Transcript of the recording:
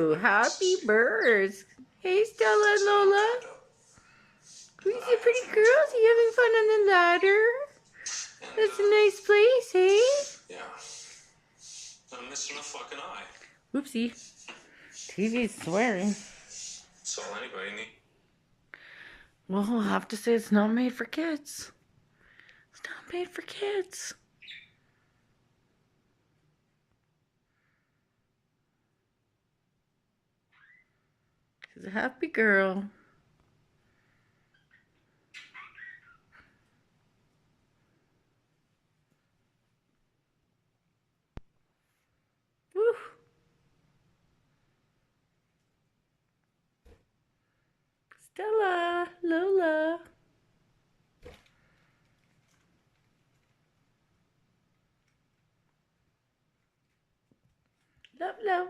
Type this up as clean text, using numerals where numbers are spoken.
Ooh, happy birds. Hey, Stella and Lola. Who's the pretty girls? Are you having fun on the ladder? That's a nice place, hey? Yeah. I'm missing a fucking eye. Whoopsie. TV's swearing. That's all anybody needs. Well, we'll have to say it's not made for kids. It's not made for kids. She's a happy girl. Woo. Stella, Lola. Love, love.